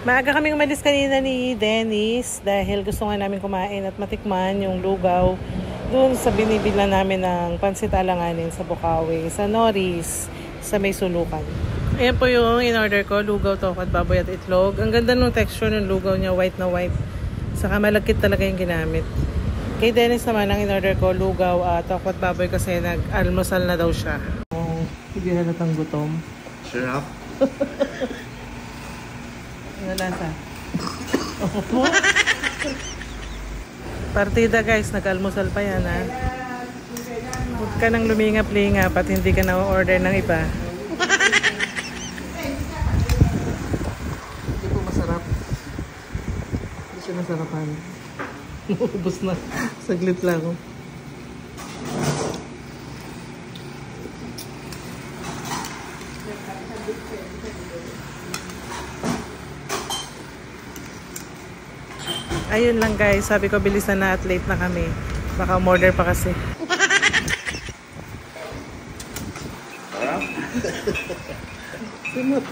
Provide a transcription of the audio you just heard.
Maaga kaming umalis kanina ni Dennis dahil gusto nga namin kumain at matikman yung lugaw doon sa binibila namin ng pansit alanganin sa Bukawi, sa Norris, sa may sulukan. Ayan po yung in-order ko, lugaw, tokat, baboy at itlog. Ang ganda ng texture ng lugaw niya, white na white. Saka malagkit talaga yung ginamit. Kay Dennis naman ang in-order ko, lugaw, tokat, baboy kasi nag-almusal na daw siya. Hindi halatang gutom. Sarap. Ano lasa? Partida guys, nag-almusal pa yan ha. Huwag ka nang lumingap-lingap at hindi ka na-order ng iba. Hindi po masarap. Hindi siya nasarapan. Ubus na. Saglit lang. Ayun lang guys, sabi ko bilisan na at late na kami. Baka umorder pa kasi. Simot.